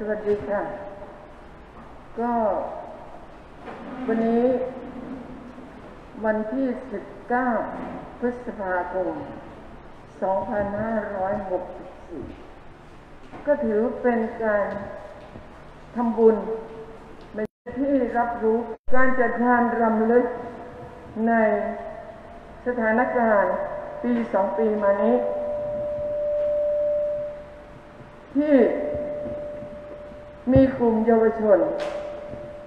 วัสดีค่ะก็วันนี้วันที่19พฤษภาคม2564ก็ถือเป็นการทำบุญในที่รับรู้การจัดงานรำลึกในสถานการณ์ปี2 ปีมานี้ที่มีกลุ่มเยาวชน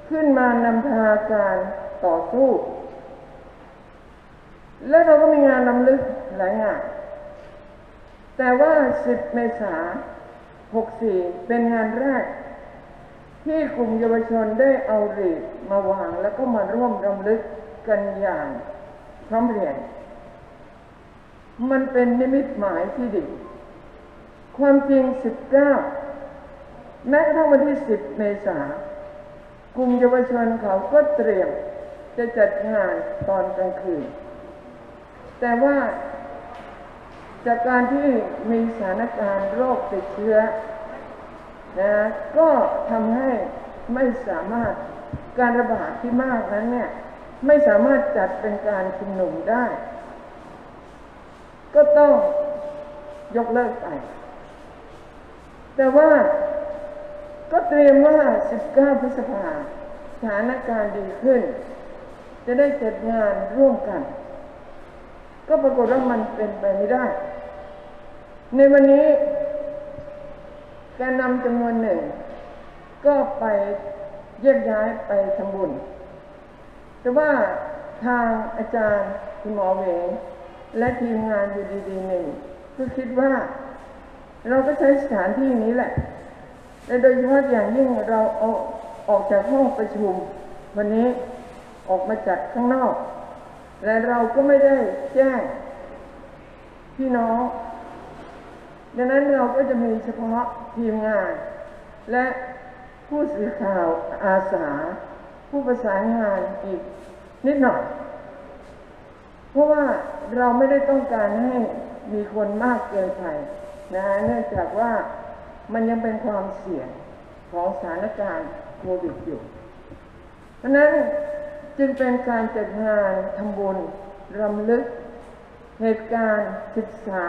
ขึ้นมานำพาการต่อสู้และเราก็มีงานรำลึกหลายงานแต่ว่า10 เมษายน 64เป็นงานแรกที่กลุ่มเยาวชนได้เอาเหรียญมาวางแล้วก็มาร่วมรำลึกกันอย่างพร้อมเพรียงมันเป็นนิมิตหมายที่ดีความจริง19แม้กระทั่งวันที่10 เมษายนกลุ่มเยาวชนเขาก็เตรียมจะจัดงานตอนกลางคืนแต่ว่าจากการที่มีสถานการณ์โรคติดเชื้อก็ทำให้ไม่สามารถการระบาดที่มากนั้นเนี่ยไม่สามารถจัดเป็นการชุมนุมได้ก็ต้องยกเลิกไปแต่ว่าก็เตรียมว่า19 พฤษภาคมสถานการณ์ดีขึ้นจะได้จัดงานร่วมกันก็ปรากฏว่ามันเป็นไปไม่ได้ในวันนี้การนำจำนวนหนึ่งก็ไปแยกย้ายไปทำบุญแต่ว่าทางอาจารย์คุณหมอเหวงและทีมงานอยู่ดีๆหนึ่งก็คิดว่าเราก็ใช้สถานที่นี้แหละและโดยเฉพาะอย่างยิ่งเราเอาออกจากห้องประชุมวันนี้ออกมาจากข้างนอกและเราก็ไม่ได้แจ้งพี่น้องดังนั้นเราก็จะมีเฉพาะทีมงานและผู้สื่อข่าวอาสาผู้ประสานงานอีกนิดหน่อยเพราะว่าเราไม่ได้ต้องการให้มีคนมากเกินไปเนื่องจากว่ามันยังเป็นความเสี่ยงของสถานการณ์โควิดอยู่เพราะนั้นจึงเป็นการจัดงานทำบุญรำลึกเหตุการณ์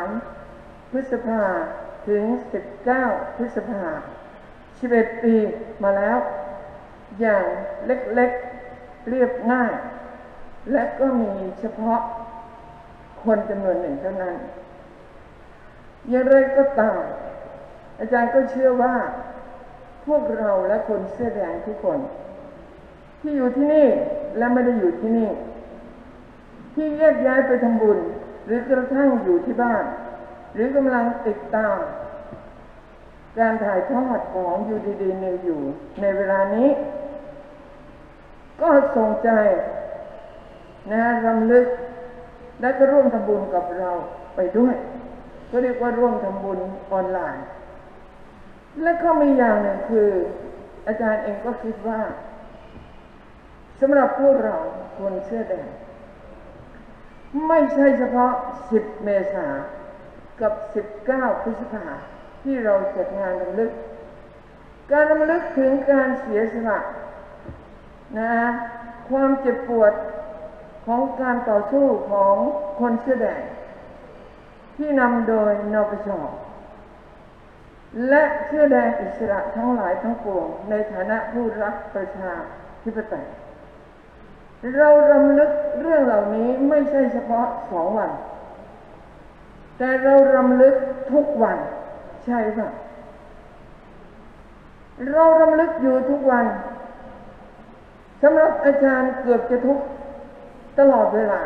13 พฤษภาถึง19 พฤษภา11 ปีมาแล้วอย่างเล็กๆเรียบง่ายและก็มีเฉพาะคนจำนวนหนึ่งเท่านั้นอย่างไรก็ตามอาจารย์ก็เชื่อว่าพวกเราและคนเสื้อแดงทุกคนที่อยู่ที่นี่และไม่ได้อยู่ที่นี่ที่แยกย้ายไปทำบุญหรือกระทั่งอยู่ที่บ้านหรือกำลังติดตามการถ่ายทอดของ UDD News อยู่ในเวลานี้ก็ส่งใจรำลึกและก็ร่วมทำบุญกับเราไปด้วยก็เรียกว่าร่วมทำบุญออนไลน์และก็มีอย่างหนึ่งคืออาจารย์เองก็คิดว่าสำหรับพวกเราคนเสื้อแดงไม่ใช่เฉพาะ10 เมษายนกับ19 พฤษภาคมที่เราจัดงานรำลึกการรำลึกถึงการเสียสละความเจ็บปวดของการต่อสู้ของคนเสื้อแดงที่นำโดยนปช.และเสื้อแดงอิสระทั้งหลายทั้งปวงในฐานะผู้รักประชาธิปไตยเรารำลึกเรื่องเหล่านี้ไม่ใช่เฉพาะ2 วันแต่เรารำลึกทุกวันใช่ป่ะเรารำลึกอยู่ทุกวันสำหรับอาจารย์เกือบจะทุกตลอดเวลา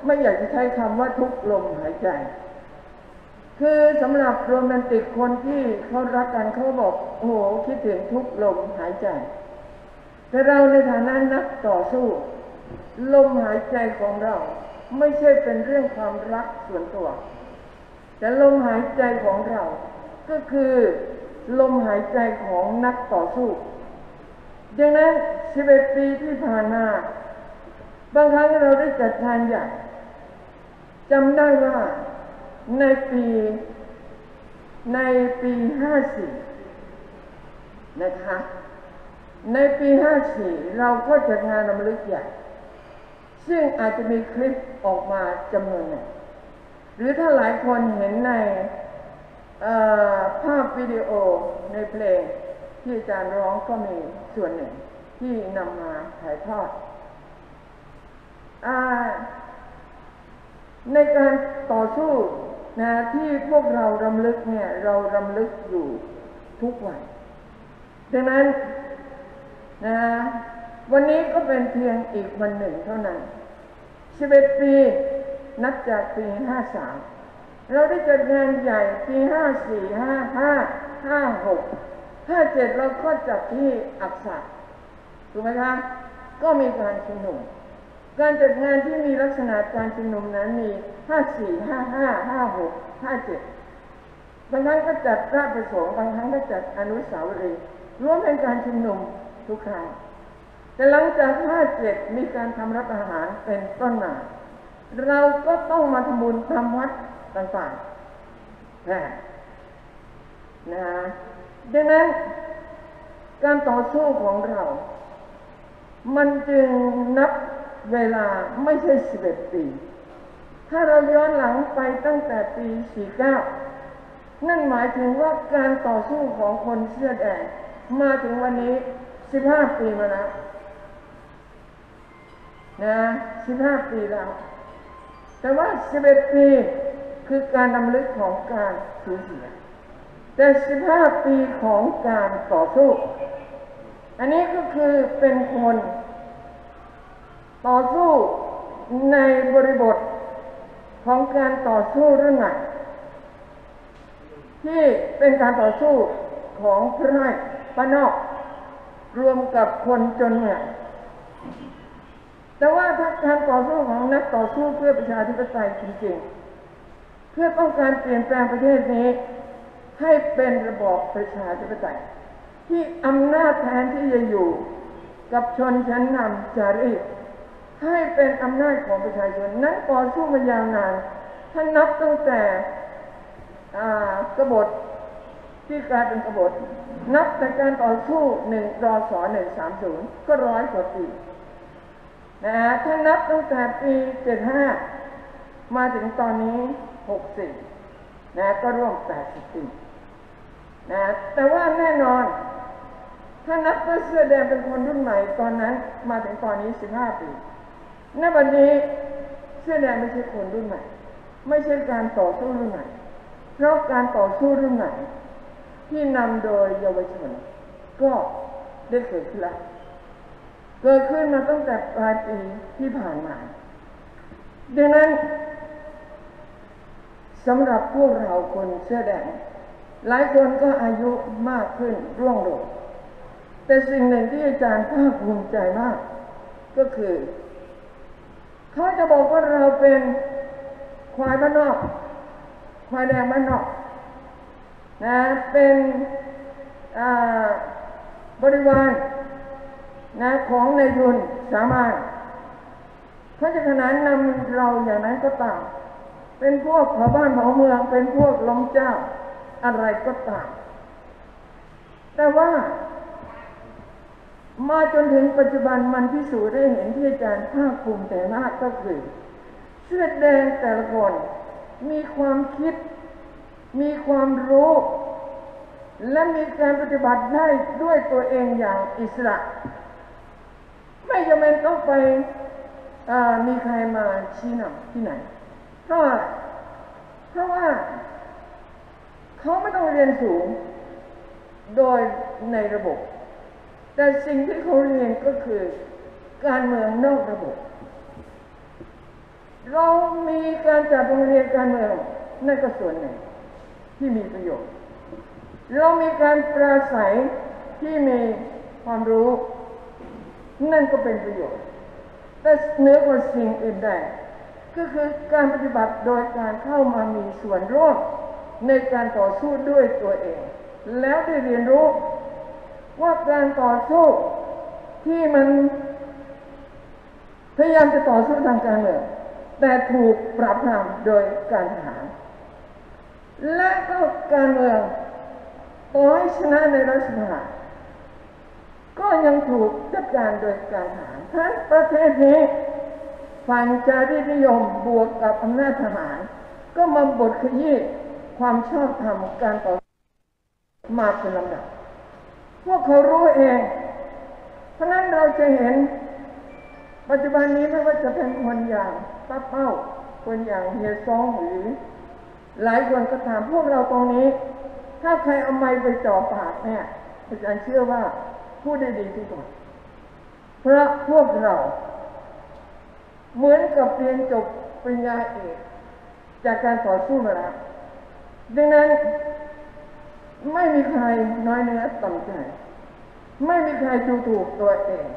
ไม่อยากจะใช้คำว่าทุกลมหายใจคือสำหรับโรแมนติกคนที่เขารักกันเขาบอกโอ้โหคิดถึงทุกลมหายใจแต่เราในฐานะนักต่อสู้ลมหายใจของเราไม่ใช่เป็นเรื่องความรักส่วนตัวแต่ลมหายใจของเราก็คือลมหายใจของนักต่อสู้ดังนั้น11 ปีที่ผ่านมาบางครั้งเราได้จัดงานใหญ่จำได้ว่าในปี 54 นะคะในปี54เราก็จัดงานรำลึกใหญ่ซึ่งอาจจะมีคลิปออกมาจำนวนหนึ่งหรือถ้าหลายคนเห็นในภาพวิดีโอในเพลงที่อาจารย์ร้องก็มีส่วนหนึ่งที่นำมาถ่ายทอดในการต่อสู้นะที่พวกเรารำลึกเนี่ยเรารำลึกอยู่ทุกวันดังนั้นนะวันนี้ก็เป็นเพียงอีกวันหนึ่งเท่านั้น11 ปีนับจากปี53เราได้จัดงานใหญ่ปี54 55 56 57เราก็จัดที่อักษะถูกไหมคะก็มีการชุมนุมการจัดงานที่มีลักษณะการชุมนุมนั้นมี54 55 56 57บางครั้งก็จัดราชประสงค์บางครั้งก็จัดอนุสาวรีย์รวมเป็นการชุมนุมทุกครั้งแต่หลังจาก57มีการทำรัฐประหารเป็นต้นมาเราก็ต้องมาทำบุญทำวัดต่างๆนะดังนั้นการต่อสู้ของเรามันจึงนับเวลาไม่ใช่11 ปีถ้าเราย้อนหลังไปตั้งแต่ปี49นั่นหมายถึงว่าการต่อสู้ของคนเสื้อแดงมาถึงวันนี้15 ปีมาแล้วนะ15 ปีแล้วแต่ว่า11 ปีคือการรำลึกของการสูญเสียแต่15 ปีของการต่อสู้อันนี้ก็คือเป็นคนต่อสู้ในบริบทของการต่อสู้รุ่นใหม่ที่เป็นการต่อสู้ของพระราชบ้านนอกรวมกับคนจนเมืองแต่ว่าถ้าการต่อสู้ของนักต่อสู้เพื่อประชาธิปไตยจริงๆเพื่อต้องการเปลี่ยนแปลงประเทศนี้ให้เป็นระบอบประชาธิปไตยที่อำนาจแทนที่จะอยู่กับชนชั้นนำจารีตให้เป็นอำนาจของประชาชนนั้นต่อสู้มายาวนานถ้านับตั้งแต่กบฏที่กลายเป็นกบฏนับแต่การต่อสู้รศ130ก็100 กว่าปีถ้านับตั้งแต่ปี75มาถึงตอนนี้64ก็ร่วม80 ปีแต่ว่าแน่นอนถ้านับว่าเสื้อแดงเป็นคนรุ่นใหม่ตอนนั้นมาถึงตอนนี้15 ปีณ วันนี้เสื้อแดงไม่ใช่คนรุ่นใหม่ไม่ใช่การต่อสู้รุ่นใหม่เพราะการต่อสู้รุ่นใหม่ที่นำโดยเยาวชนก็ได้เกิดขึ้นแล้วเกิดขึ้นมาตั้งแต่ปลายปีที่ผ่านมาดังนั้นสำหรับพวกเราคนเสื้อแดงหลายคนก็อายุมากขึ้นร่วงโรยแต่สิ่งหนึ่งที่อาจารย์ภาคภูมิใจมากก็คือเขาจะบอกว่าเราเป็นควายบ้านนอกควายแดงบ้านนอกเป็นบริวารของนายทุนสามารถเขาจะขนานนำเราอย่างนั้นก็ตามเป็นพวกเผาบ้านเผาเมืองเป็นพวกล้มเจ้าอะไรก็ตามแต่ว่ามาจนถึงปัจจุบันมันพิสูจน์ได้เห็นที่อาจารย์ภาคภูมิใจมากก็คือเสื้อแดงแต่ละคนมีความคิดมีความรู้และมีการปฏิบัติได้ด้วยตัวเองอย่างอิสระไม่จำเป็นต้องไปมีใครมาชี้นำที่ไหนเพราะว่าเขาไม่ต้องเรียนสูงโดยในระบบแต่สิ่งที่เขาเรียนก็คือการเมืองนอกระบบเรามีการจัดโรงเรียนการเมืองนั่นก็ส่วนหนึ่งที่มีประโยชน์เรามีการปราศัยที่มีความรู้นั่นก็เป็นประโยชน์แต่เหนือกว่าสิ่งอื่นใดก็คือการปฏิบัติโดยการเข้ามามีส่วนร่วมในการต่อสู้ด้วยตัวเองแล้วได้เรียนรู้ว่าการต่อสู้ที่มันพยายามจะต่อสู้ทางการเมืองแต่ถูกปราบปรามโดยการทหารและก็การเมืองต่อให้ชนะในรัฐสภา ก็ยังถูกจัดการโดยการทหารทั้งประเทศนี้ฝ่ายจารีตนิยมบวกกับอำนาจทหารก็มาบดขยี้ความชอบธรรมการต่อมาเป็นลำดับพวกเขารู้เองเพราะนั้นเราจะเห็นปัจจุบันนี้ไม่ว่าจะเป็นคนอย่างป้าเป้าคนอย่างเฮียซองหรือหลายคนก็ตามพวกเราตรงนี้ถ้าใครเอาไม้ไปจ่อปากเนี่ยอาจารย์เชื่อว่าพูดได้ดีที่สุดเพราะพวกเราเหมือนกับเรียนจบปริญญาเอกจากการต่อสู้มาแล้วดังนั้นไม่มีใครน้อยเนื้อต่ำใจไม่มีใครดูถูกตัวเอง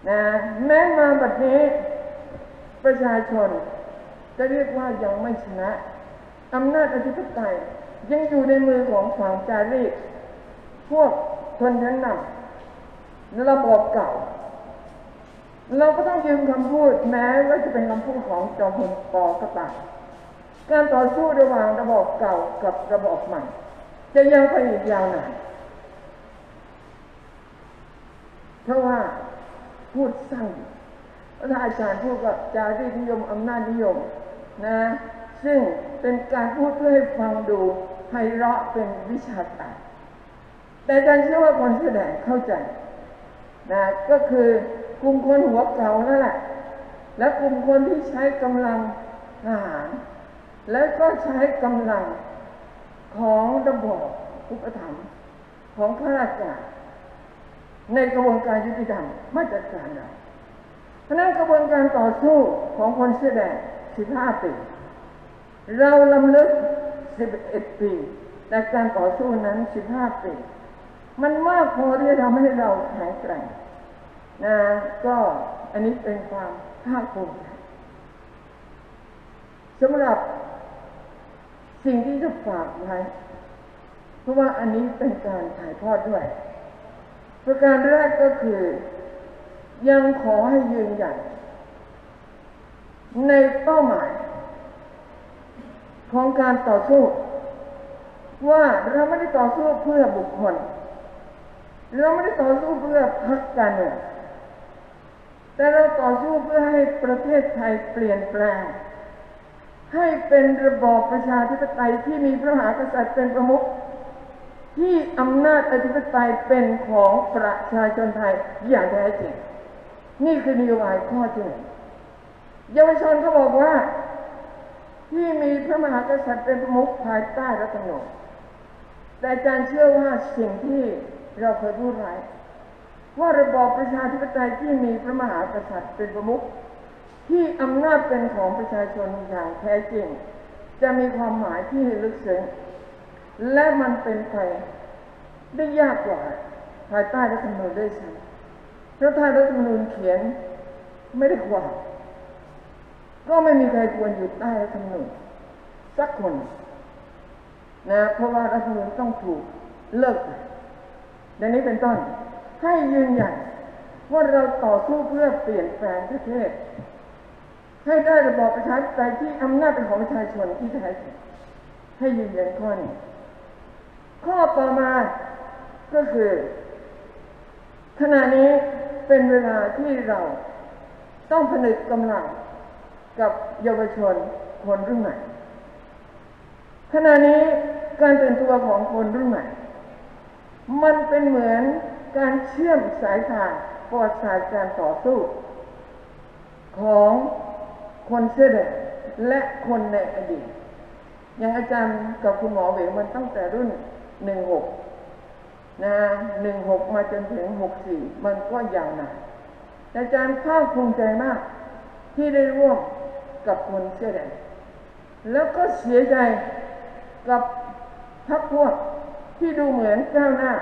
นะแม้มาบัดนี้ประชาชนจะเรียกว่ายังไม่ชนะอำนาจอธิปไตยยังอยู่ในมือของฝั่งจารีตพวกชนชั้นนำระบบเก่าเราก็ต้องยืมคำพูดแม้ว่าจะเป็นคำพูดของจอมพลป.ก็ตามการต่อสู้ระหว่างระบบเก่ากับระบบใหม่จะยังไปอีกยาวนานเพราะว่าพูดสั้นถ้าอาจารย์พูดกับจารีตนิยมอำนาจนิยมนะซึ่งเป็นการพูดเพื่อให้ฟังดูไพเราะเป็นวิชาการแต่อาจารย์เชื่อว่าคนแสดงเข้าใจนะก็คือกลุ่มคนหัวเก่านั่นแหละและกลุ่มคนที่ใช้กำลังทหารและก็ใช้กำลังของระบบอุปถัมภ์ของข้าราชการในกระบวนการยุติธรรมมาจัดการเราเพราะนั้นกระบวนการต่อสู้ของคนเสื้อแดง15 ปีเราลำลึก11 ปีแต่การต่อสู้นั้น15 ปีมันมากพอที่จะทำให้เราแข็งแกร่งนะก็อันนี้เป็นความภาคภูมิใจสำหรับสิ่งที่จะฝากไว้เพราะว่าอันนี้เป็นการถ่ายทอดด้วยประการแรกก็คือยังขอให้ยืนหยัดในเป้าหมายของการต่อสู้ว่าเราไม่ได้ต่อสู้เพื่อบุคคลเราไม่ได้ต่อสู้เพื่อพรรคการเมืองแต่เราต่อสู้เพื่อให้ประเทศไทยเปลี่ยนแปลงให้เป็นระบอบประชาธิปไตยที่มีพระมหากษัตริย์เป็นประมุขที่อำนาจอธิปไตยเป็นของประชาชนไทยอย่างแท้จริงนี่คือนโยบายข้อที่ 1เยาวชนเขาบอกว่าที่มีพระมหากษัตริย์เป็นประมุขภายใต้รัฐธรรมนูญแต่อาจารย์เชื่อว่าสิ่งที่เราเคยพูดไว้ว่าระบอบประชาธิปไตยที่มีพระมหากษัตริย์เป็นประมุขที่อำนาจเป็นของประชาชนอย่างแท้จริงจะมีความหมายที่ลึกซึ้งและมันเป็นไปได้ยากกว่าภายใต้รัฐธรรมนูญด้วยซ้ำเพราะถ้ารัฐธรรมนูญเขียนไม่ได้ความก็ไม่มีใครควรอยู่ใต้รัฐธรรมนูญสักคนนะเพราะว่ารัฐธรรมนูญต้องถูกเลิกดังนี้เป็นต้นให้ยืนยันว่าเราต่อสู้เพื่อเปลี่ยนแปลงประเทศให้ได้ระบอบประชาธิปไตยที่อำนาจเป็นของประชาชนที่แท้จริงให้ยืนยันข้อนี้ข้อต่อมาก็คือขณะนี้เป็นเวลาที่เราต้องผนึกกำลังกับเยาวชนคนรุ่นใหม่ขณะนี้การตื่นตัวของคนรุ่นใหม่มันเป็นเหมือนการเชื่อมสายทางประวัติศาสตร์การต่อสู้ของคนเสื้อแดงและคนในอดีตอย่างอาจารย์กับคุณหมอเหวงมันตั้งแต่รุ่น16นะ16มาจนถึง64มันก็ยาวนานอาจารย์ภาคภูมิใจมากที่ได้ร่วมกับคนเสื้อแดงแล้วก็เสียใจกับพรรคพวกที่ดูเหมือนก้าวหน้า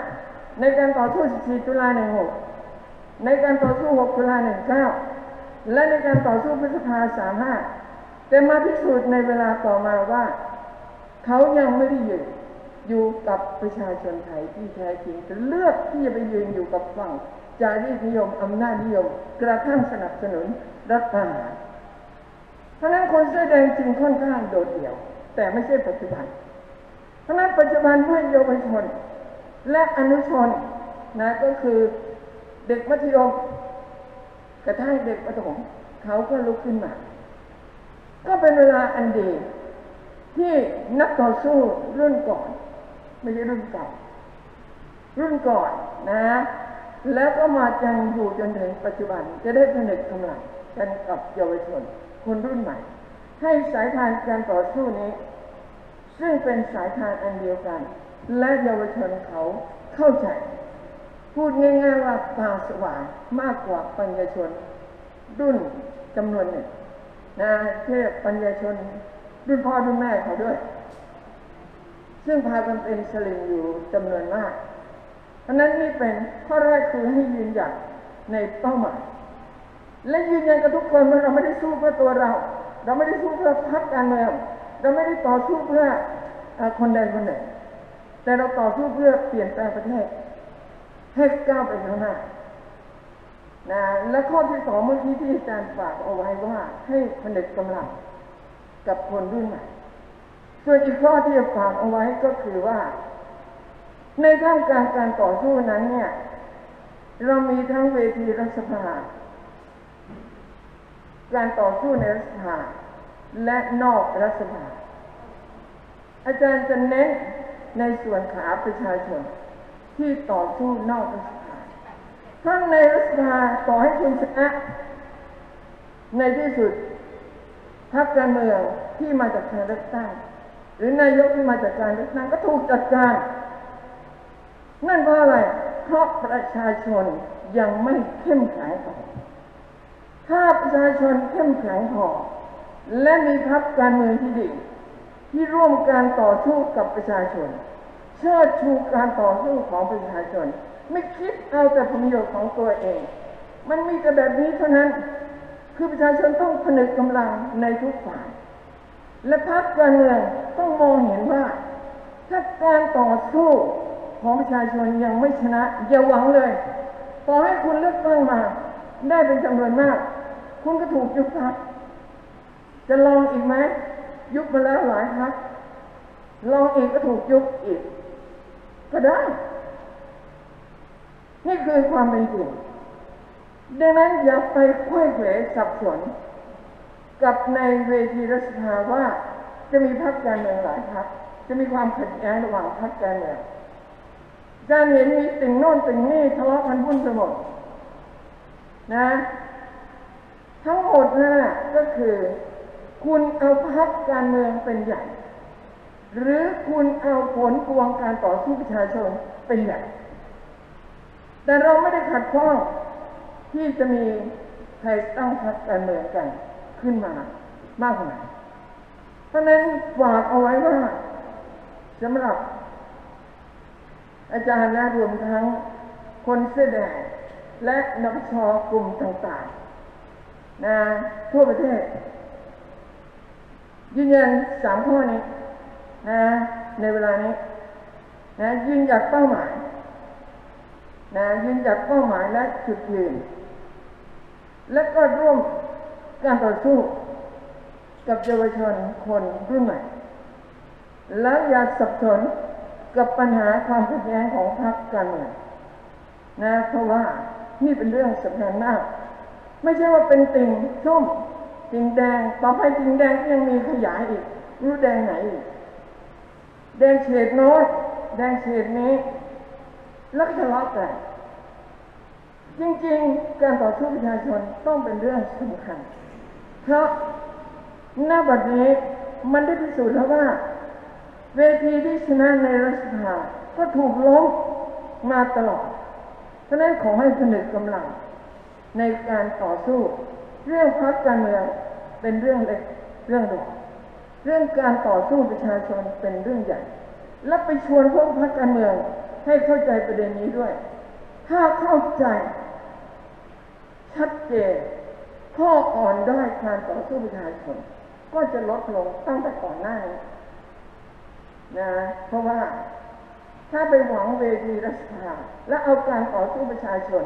ในการต่อสู้14 ตุลา 16ในการต่อสู้6 ตุลา 19และในการต่อสู้พฤษภา 35แต่มาพิสูจน์ในเวลาต่อมาว่าเขายังไม่ได้อยู่กับประชาชนไทยที่แท้จริงแต่เลือกที่จะไปยืนอยู่กับฝั่งจารีตนิยมอำนาจนิยมกระทั่งสนับสนุนรัฐประหารเพราะนั้นคนเสื้อแดงจึงค่อนข้างโดดเดี่ยวแต่ไม่ใช่ปัจจุบันเพราะนั้นปัจจุบันเมื่อเยาวชนและอนุชน นะก็คือเด็กมัธยมกระทั่งเด็กประถมเขาก็ลุกขึ้นมาก็เป็นเวลาอันดีที่นักต่อสู้รุ่นก่อนไม่ใช่รุ่นเก่ารุ่นก่อนนะแล้วก็มาจังอยู่จนถึงปัจจุบันจะได้ผนึกกำลังกันกับเยาวชนคนรุ่นใหม่ให้สายทานการต่อสู้นี้ซึ่งเป็นสายทานอันเดียวกันและเยาวชนเขาเข้าใจพูดง่ายๆว่าตาสว่างมากกว่าปัญญาชนรุ่นจำนวนหนึ่งนะเทียบปัญญาชนรุ่นพ่อรุ่นแม่เขาด้วยซึ่งพากันเป็นสลิมอยู่จำนวนมากเพราะนั้นนี่เป็นข้อแรกคือให้ยืนหยัดในเป้าหมายและยืนยันกับทุกคนว่าเราไม่ได้สู้เพื่อตัวเราไม่ได้สู้เพื่อพรรคการเมืองเราไม่ได้ต่อสู้เพื่อคนใดคนหนึ่งแต่เราต่อสู้เพื่อเปลี่ยนแปลงประเทศให้ก้าวไปข้างหน้านะและข้อที่สองเมื่อกี้ที่อาจารย์ฝากเอาไว้ว่าให้ผนึกกำลังกับคนรุ่นใหม่ส่วนอีกข้อที่ฝากเอาไว้ก็คือว่าในท่ามกลางการต่อสู้นั้นเนี่ยเรามีทั้งเวทีรัฐสภาการต่อสู้ในรัฐสภาและนอกรัฐสภาอาจารย์จะเน้นในส่วนขาประชาชนที่ต่อสู้นอกรัฐสภาทั้งในรัฐสภาต่อให้คุณชนะในที่สุดพรรคการเมืองที่มาจากการเลือกตั้งหรือนายกที่มาจากการเลือกตั้งก็ถูกจัดการนั่นเพราะอะไรเพราะประชาชนยังไม่เข้มแข็งพอถ้าประชาชนเข้มแข็งพอและมีพรรคการเมืองที่ดีที่ร่วมการต่อสู้กับประชาชนเชิดชูการต่อสู้ของประชาชนไม่คิดเอาแต่ผลประโยชน์ของตัวเองมันมีแต่แบบนี้เท่านั้นคือประชาชนต้องผนึกกำลังในทุกฝ่ายและพรรคการเมืองต้องมองเห็นว่าถ้าการต่อสู้ของประชาชนยังไม่ชนะอย่าหวังเลยต่อให้คุณเลือกตั้งมาได้เป็นจำนวนมากคุณก็ถูกยุบพรรคจะลองอีกไหมยุบมาแล้วหลายพรรคลองอีกก็ถูกยุบอีกก็ได้นี่คือความเป็นจริงดังนั้นอย่าไปไขว้เขวสับสนกับในเวทีรัฐสภาว่าจะมีพรรคการเมืองหลายพรรคจะมีความขัดแย้งระหว่างพรรคการเมืองการเห็นมีติ่งโน่นติ่งนี่ทะเลาะกันวุ่นไปหมดนะทั้งหมดนั่นก็คือคุณเอาพรรคการเมืองเป็นใหญ่หรือคุณเอาผลพวงการต่อสู้ประชาชนเป็นใหญ่แต่เราไม่ได้ขัดข้องที่จะมีใครตั้งพรรคการเมืองกันขึ้นมามากขนาดเพราะนั้นฝากเอาไว้ว่าสำหรับอาจารย์และรวมทั้งคนเสื้อแดงและนปช.กลุ่มต่างๆนะทั่วประเทศยืนยัน3 ข้อนี้นะในเวลานี้นะยืนหยัดเป้าหมายนะยืนหยัดเป้าหมายและจุดยืนและก็ร่วมการต่อสู้กับเยาวชนคนรุ่นใหม่แล้วอย่าสับสนกับปัญหาความขัดแย้งของพรรคการเมืองนะเพราะว่านี่เป็นเรื่องสำคัญมากไม่ใช่ว่าเป็นติ่งส้มติ่งแดงต่อไปติ่งแดงก็ยังมีขยายอีกรู้แดงไหนอีกแดงเฉดโน้นแดงเฉดนี้แล้วก็ทะเลาะกันจริงๆการต่อสู้ประชาชนต้องเป็นเรื่องสำคัญเพราะณ บัดนี้มันได้พิสูจน์แล้วว่าเวทีที่ชนะในรัฐสภาก็ถูกล้มมาตลอดฉะนั้นขอให้ผนึกกำลังในการต่อสู้เรื่องพรรคการเมืองเป็นเรื่องเล็กเรื่องรองเรื่องการต่อสู้ประชาชนเป็นเรื่องใหญ่และไปชวนพวกพรรคการเมืองให้เข้าใจประเด็นนี้ด้วยถ้าเข้าใจชัดเจนข้ออ่อนด้อยการต่อสู้ประชาชนก็จะลดลงตั้งแต่ก่อนหน้านี้นะเพราะว่าถ้าไปหวังเวทีรัฐสภาและเอาการต่อสู้ประชาชน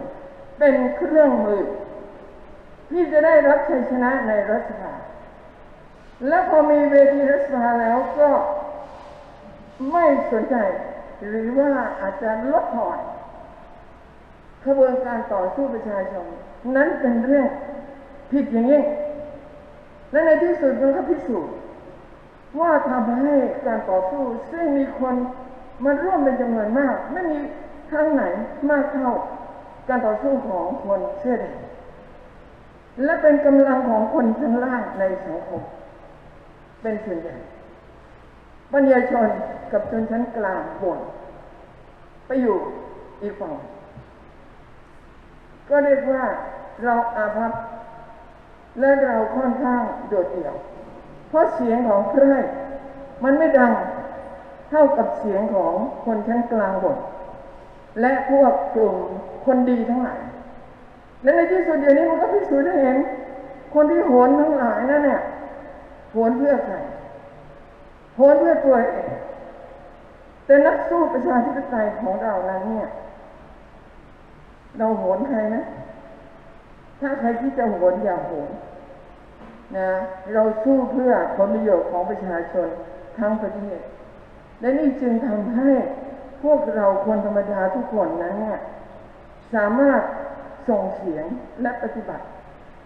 เป็นเครื่องมือที่จะได้รับชัยชนะในรัฐสภาและพอมีเวทีรัฐสภาแล้วก็ไม่สนใจหรือว่าอาจจะลดทอน ขบวนการต่อสู้ประชาชนนั้นเป็นเรื่องผิดอย่างยิ่งและในที่สุดมันก็พิสูจน์ว่าทำให้การต่อสู้ซึ่งมีคนมาร่วมเป็นจำนวนมากไม่มีครั้งไหนมากเท่าการต่อสู้ของคนเสื้อแดงและเป็นกำลังของคนชั้นล่างในสังคมเป็นส่วนใหญ่ปัญญาชนกับชนชั้นกลางบ่นไปอยู่อีกฝั่งก็เรียกว่าเราอาภัพและเราค่อนข้างโดดเดี่ยวเพราะเสียงของใครมันไม่ดังเท่ากับเสียงของคนชั้นกลางบ่นและพวกกลุ่มคนดีทั้งหลายและในที่สุดเดี๋ยวนี้มันก็พิสูจน์ได้เห็นคนที่โหนทั้งหลายนั่นเนี่ยโหนเพื่อใครโหนเพื่อตัวเองแต่นักสู้ประชาธิปไตยของเรานั้นเนี่ยเราโหนใครนะถ้าใครที่จะโหนอย่าโหนนะเราสู้เพื่อผลประโยชน์ของประชาชนทั้งประเทศและนี่จึงทำให้พวกเราคนธรรมดาทุกคนนั้นเนี่ยสามารถส่งเสียงและปฏิบัติ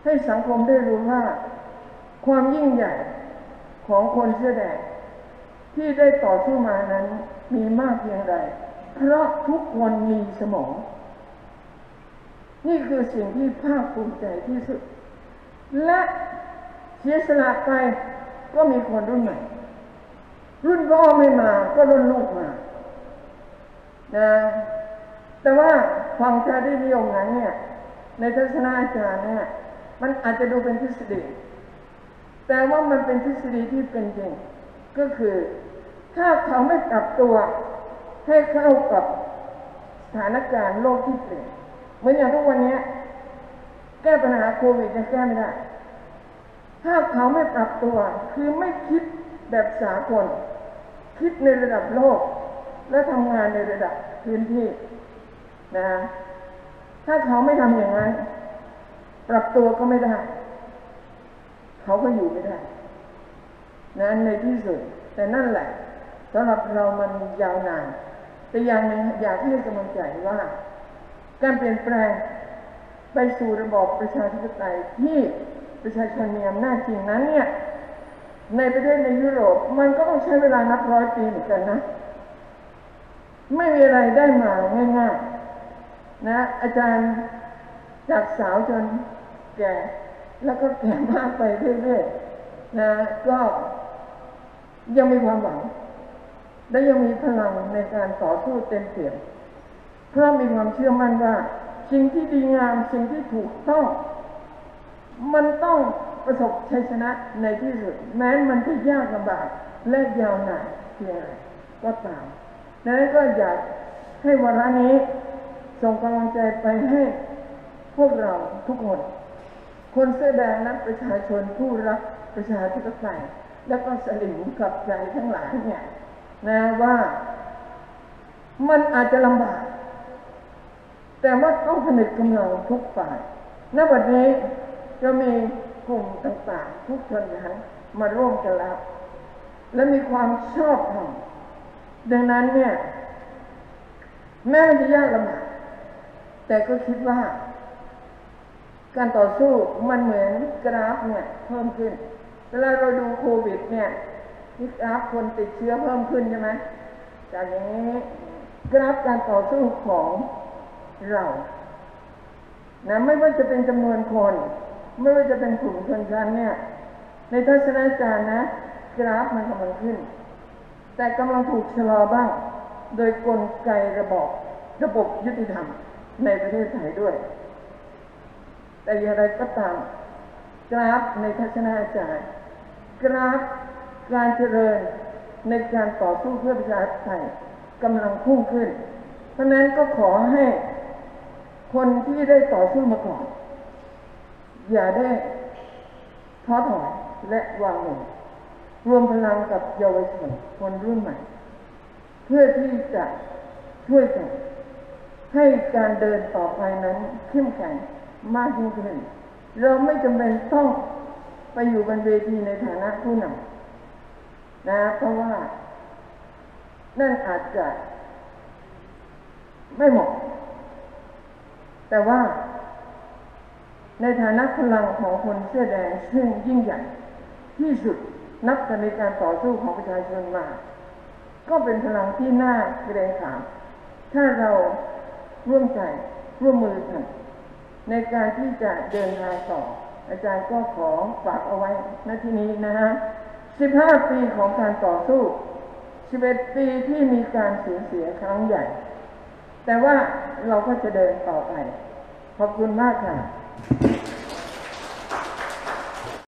ให้สังคมได้รู้ว่าความยิ่งใหญ่ของคนเสื้อแดงที่ได้ต่อสู้มานั้นมีมากเพียงใดเพราะทุกคนมีสมองนี่คือสิ่งที่ภาคภูมิใจที่สุดและเสียสละไปก็มีคนรุ่นใหม่รุ่นพ่อไม่มาก็รุ่นลูกมานะแต่ว่าความชาตินิยมนั้นเนี่ยในทัศนอาจารย์เนี่ยมันอาจจะดูเป็นทฤษฎีแต่ว่ามันเป็นทฤษฎีที่เป็นจริงก็คือถ้าเขาไม่ปรับตัวให้เข้ากับสถานการณ์โลกที่เปลี่ยนเหมือนอย่างทุกวันนี้แก้ปัญหาโควิดยังแก้ไม่ได้ถ้าเขาไม่ปรับตัวคือไม่คิดแบบสากลคิดในระดับโลกและทำงานในระดับพื้นที่นะถ้าเขาไม่ทำอย่างนั้นปรับตัวก็ไม่ได้เขาก็อยู่ไม่ได้นะในที่สุดแต่นั่นแหละสำหรับเรามันยาวนานแต่อย่างนึงอยากให้กำลังใจว่าการเปลี่ยนแปลงไปสู่ระบอบประชาธิปไตยที่ประชาชนมีอำนาจจริงนั้นเนี่ยในประเทศในยุโรปมันก็ต้องใช้เวลานับร้อยปีเหมือนกันนะไม่มีอะไรได้มาง่ายๆนะอาจารย์จากสาวจนแก่แล้วก็แก่มากไปเรื่อยๆนะก็ยังมีความหวังและยังมีพลังในการต่อสู้เต็มเปี่ยมเพราะมีความเชื่อมั่นว่าสิ่งที่ดีงามสิ่งที่ถูกต้องมันต้องประสบชัยชนะในที่สุดแม้มันจะยากลำบากและยาวนานเพียงไรก็ตามดังนั้นก็อยากให้วาระนี้ส่งกำลังใจไปให้พวกเราทุกคนคนเสื้อแดงและประชาชนผู้รักประชาธิปไตยและก็สลิมกับใจทั้งหลายเนี่ยนะว่ามันอาจจะลำบากแต่ว่าต้องผนึกกำลังทุกฝ่ายณ บัดนี้เรามีกลุ่มต่างๆทุกชนชั้นมาร่วมกันแล้วและมีความชอบธรรมดังนั้นเนี่ยแม้มันจะยากลำบากแต่ก็คิดว่าการต่อสู้มันเหมือนกราฟเนี่ยเพิ่มขึ้นเวลาเราดูโควิดเนี่ยนี่กราฟคนติดเชื้อเพิ่มขึ้นใช่ไหมจากอย่างนี้กราฟการต่อสู้ของเรานะไม่ว่าจะเป็นจำนวนคนไม่ว่าจะเป็นกลุ่มชนชั้นเนี่ยในทัศนคตินะกราฟมันกำลังขึ้นแต่กำลังถูกชะลอบ้างโดยกลไกระบบยุติธรรมในประเทศไทยด้วยแต่อย่างไรก็ตามกราฟในทัศนคติกราฟการเจริญในการต่อสู้เพื่อประชาธิปไตยกำลังพุ่งขึ้นเพราะนั้นก็ขอให้คนที่ได้ต่อสู้มาก่อนอย่าได้ท้อถอยและวางมือรวมพลังกับเยาวชนคนรุ่นใหม่เพื่อที่จะช่วยกันให้การเดินต่อไปนั้นเข้มแข็งมากยิ่งขึ้นเราไม่จำเป็นต้องไปอยู่บนเวทีในฐานะผู้นำนะเพราะว่านั่นอาจจะไม่เหมาะ แต่ว่าในฐานะพลังของคนเสื้อแดงซึ่งยิ่งใหญ่ที่สุดนับแต่ในการต่อสู้ของประชาชนมาก็เป็นพลังที่น่าเกรงขามถ้าเราร่วมใจร่วมมือกันในการที่จะเดินทางต่ออาจารย์ก็ขอฝากเอาไว้ณที่นี้นะฮะ15 ปีของการต่อสู้11 ปีที่มีการสูญเสียครั้งใหญ่แต่ว่าเราก็จะเดินต่อไปขอบคุณมากค่ะ